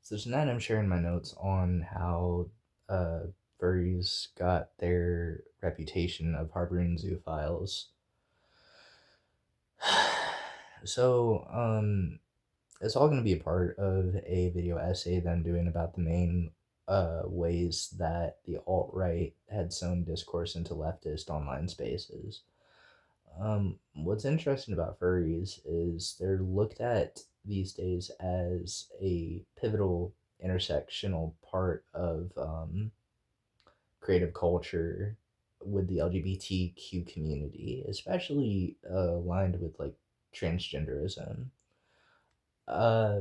So tonight I'm sharing my notes on how uh, furries got their reputation of harboring zoophiles. So it's all going to be a part of a video essay that I'm doing about the main ways that the alt-right had sewn discourse into leftist online spaces. What's interesting about furries is they're looked at these days as a pivotal intersectional part of creative culture with the LGBTQ community, especially aligned with like transgenderism. Uh,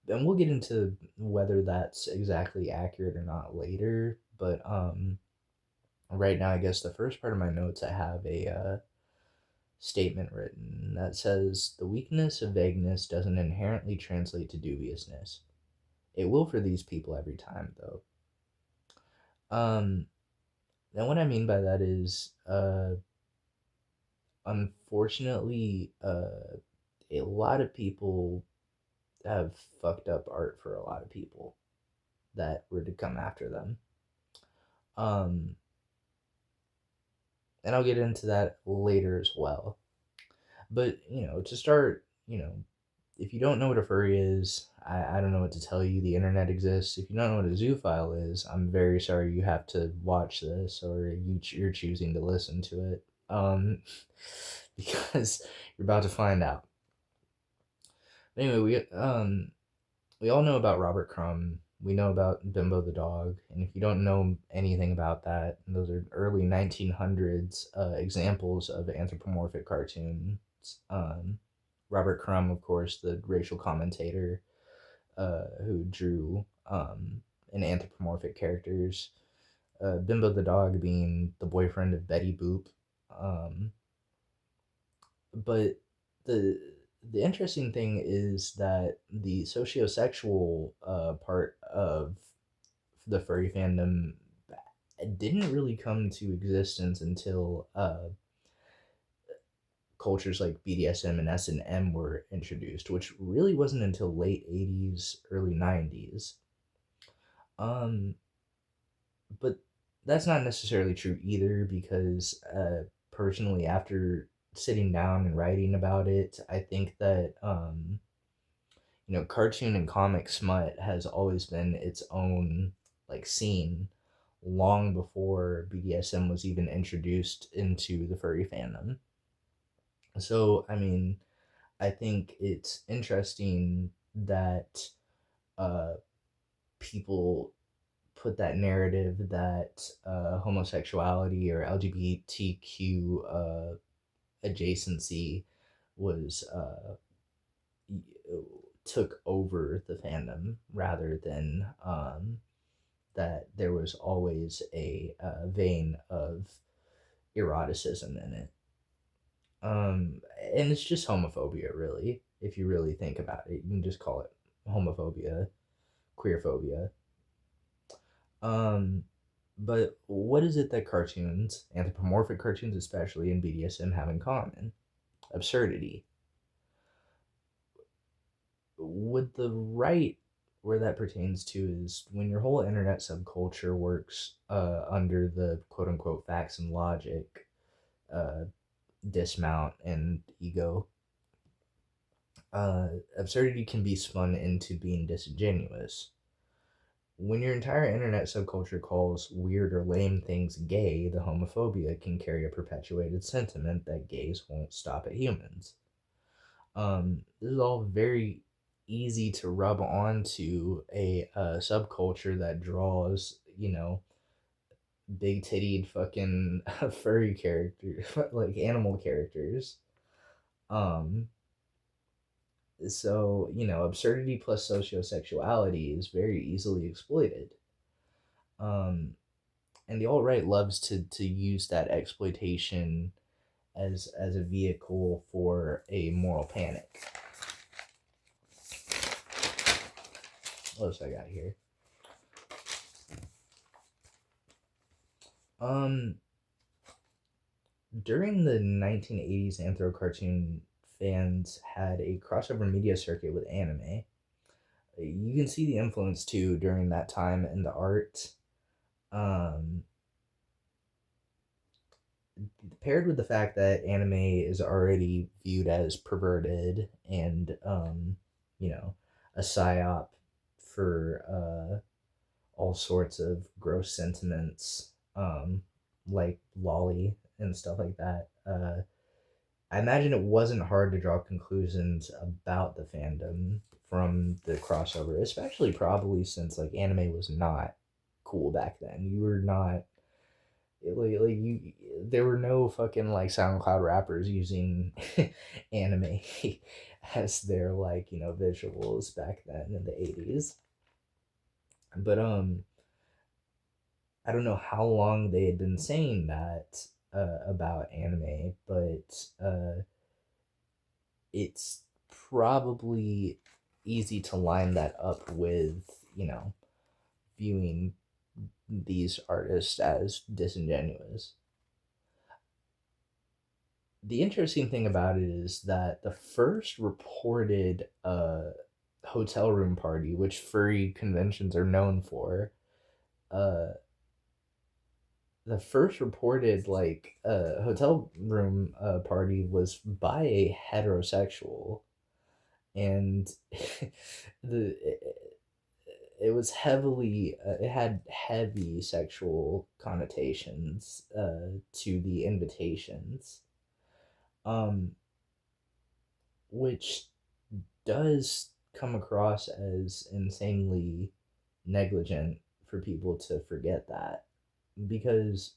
and we'll get into whether that's exactly accurate or not later. But right now, I guess the first part of my notes, I have a statement written that says the weakness of vagueness doesn't inherently translate to dubiousness. It will for these people every time, though. Um, and what I mean by that is, unfortunately, a lot of people have fucked up art for a lot of people that were to come after them. Um, and I'll get into that later as well. But, to start, if you don't know what a furry is, I don't know what to tell you. The internet exists. If you don't know what a zoophile is, I'm very sorry you have to watch this or you're choosing to listen to it. Because you're about to find out. Anyway, we all know about Robert Crumb. We know about Bimbo the dog, and if you don't know anything about that, those are early 1900s examples of anthropomorphic cartoons. Robert Crumb, of course, the racial commentator who drew an anthropomorphic characters. Bimbo the dog being the boyfriend of Betty Boop. Um, but the the interesting thing is that the sociosexual part of the furry fandom didn't really come to existence until cultures like BDSM and S&M were introduced, which really wasn't until late 80s, early 90s. Um, but that's not necessarily true either because personally, after sitting down and writing about it, I think that cartoon and comic smut has always been its own like scene long before BDSM was even introduced into the furry fandom. So, I mean, I think it's interesting that uh, people put that narrative that homosexuality or LGBTQ adjacency was took over the fandom rather than that there was always a vein of eroticism in it. And it's just homophobia, really. If you really think about it, you can just call it homophobia, queerphobia. Um, but what is it that cartoons, anthropomorphic cartoons especially, and BDSM have in common? Absurdity. With the right, where that pertains to is when your whole internet subculture works under the quote unquote facts and logic, uh, dismount and ego. Absurdity can be spun into being disingenuous. When your entire internet subculture calls weird or lame things gay, the homophobia can carry a perpetuated sentiment that gays won't stop at humans. This is all very easy to rub onto a subculture that draws, big tittied fucking furry characters, like animal characters. Um, so, absurdity plus sociosexuality is very easily exploited. Um, and the alt right loves to use that exploitation as a vehicle for a moral panic. What else I got here? Um, During the 1980s, anthro cartoon fans had a crossover media circuit with anime. You you can see the influence too during that time in the art. Um, Paired with the fact that anime is already viewed as perverted and you know, a psyop for all sorts of gross sentiments, like lolly and stuff like that. I imagine it wasn't hard to draw conclusions about the fandom from the crossover, especially probably since like anime was not cool back then. You were not like you. There were no fucking like SoundCloud rappers using anime as their like visuals back then in the 80s. But I don't know how long they had been saying that about anime, but it's probably easy to line that up with, viewing these artists as disingenuous. The interesting thing about it is that the first reported hotel room party, which furry conventions are known for, uh, the first reported like hotel room party was by a heterosexual, and the it was heavily it had heavy sexual connotations to the invitations, um which does come across as insanely negligent for people to forget that, because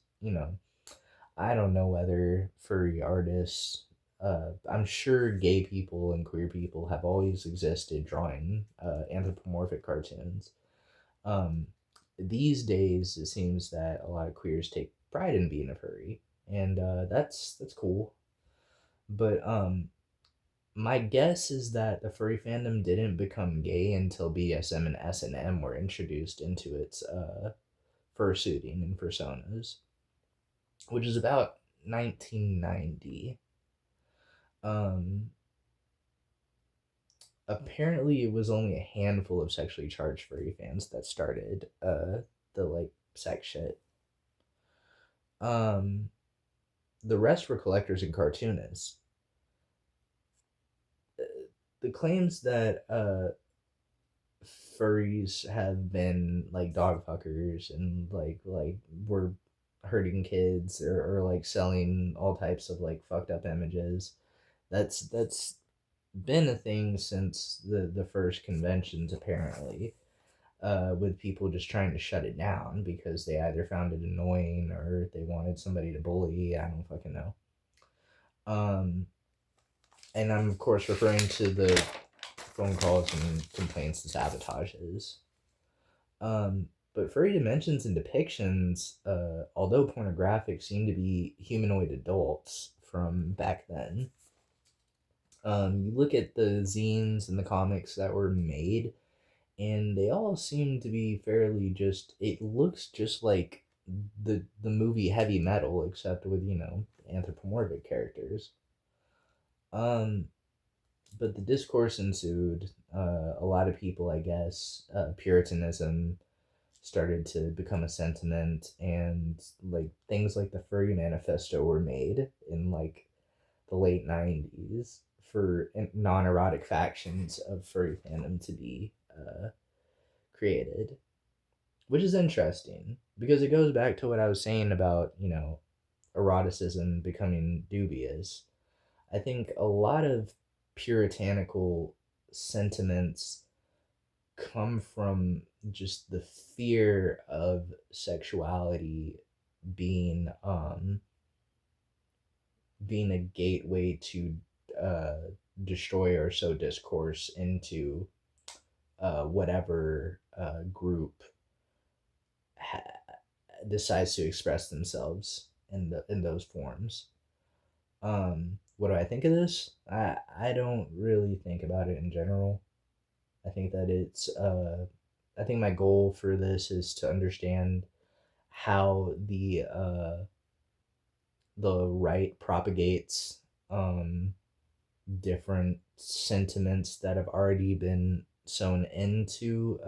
I don't know whether furry artists, I'm sure gay people and queer people have always existed drawing anthropomorphic cartoons. Um, these days, it seems that a lot of queers take pride in being a furry, and that's cool. But my guess is that the furry fandom didn't become gay until BSM and S&M were introduced into its fursuiting and personas, which is about 1990. Um, Apparently, it was only a handful of sexually charged furry fans that started the like sex shit. Um, the rest were collectors and cartoonists. The claims that furries have been like dog fuckers and like were hurting kids, or like selling all types of like fucked up images. That's been a thing since the first conventions, apparently, with people just trying to shut it down because they either found it annoying or they wanted somebody to bully. I don't fucking know. Um, and I'm of course referring to the phone calls and complaints and sabotages. But furry dimensions and depictions, although pornographic, seem to be humanoid adults from back then. You look at the zines and the comics that were made, and they all seem to be fairly just. It looks just like the movie Heavy Metal, except with anthropomorphic characters. Um, but the discourse ensued. A lot of people, I guess, Puritanism started to become a sentiment, and like things like the Furry Manifesto were made in like the late 90s for non-erotic factions of furry fandom to be created, which is interesting because it goes back to what I was saying about eroticism becoming dubious. I think a lot of puritanical sentiments come from just the fear of sexuality being being a gateway to uh, destroy or sow discourse into whatever group ha- decides to express themselves in those forms. What do I think of this? I don't really think about it in general. I think that I think my goal for this is to understand how the right propagates different sentiments that have already been sewn into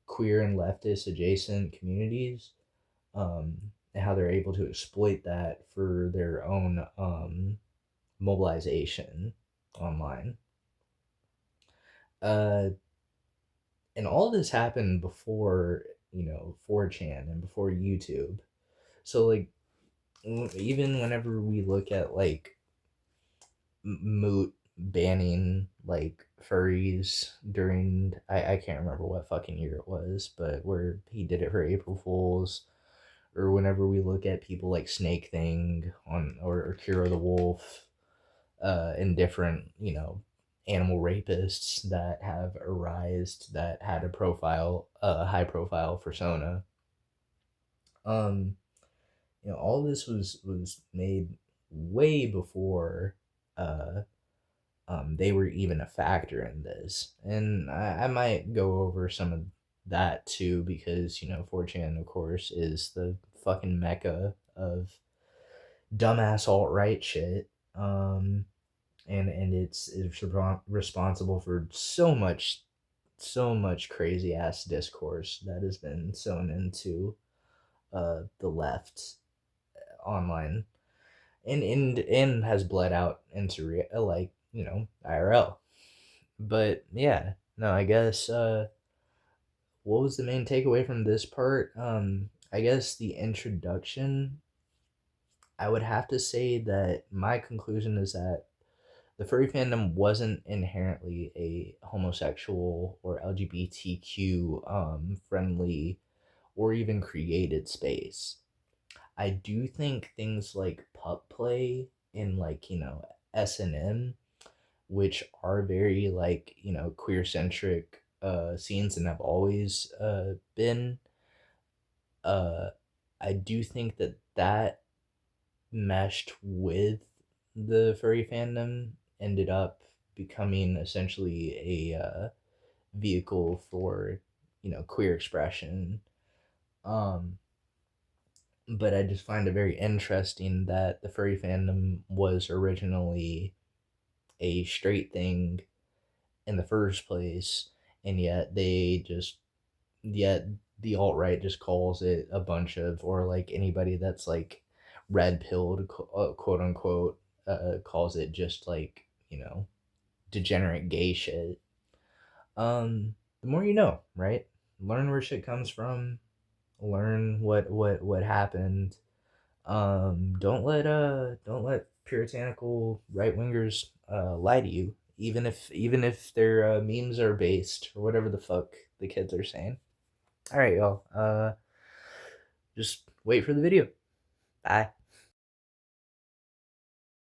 queer and leftist adjacent communities, and how they're able to exploit that for their own mobilization online. Uh, and all this happened before, 4chan and before YouTube. So like, even whenever we look at like Moot banning like furries during, I can't remember what fucking year it was, but where he did it for April Fools, or whenever we look at people like Snake Thing on or Kira the Wolf, and different, animal rapists that have arisen that had a high profile persona. Um, all this was made way before uh they were even a factor in this. And I might go over some of that too, because 4chan, of course, is the fucking mecca of dumbass alt right shit. And it's responsible for so much crazy ass discourse that has been sewn into the left online, and has bled out into like, IRL. But yeah, no, I guess what was the main takeaway from this part? I guess the introduction. I would have to say that my conclusion is that the furry fandom wasn't inherently a homosexual or LGBTQ friendly or even created space. I do think things like pup play and like, S&M, which are very like, queer centric scenes and have always been, uh I do think that meshed with the furry fandom, ended up becoming essentially a vehicle for, queer expression. um but I just find it very interesting that the furry fandom was originally a straight thing in the first place, and yet the alt right just calls it a bunch of, or like anybody that's like red pilled, quote unquote, calls it just like, degenerate gay shit. The more you know, right? Learn where shit comes from. Learn what happened. Don't let puritanical right wingers lie to you, even if their memes are based or whatever the fuck the kids are saying. All right, y'all. Just wait for the video. Bye.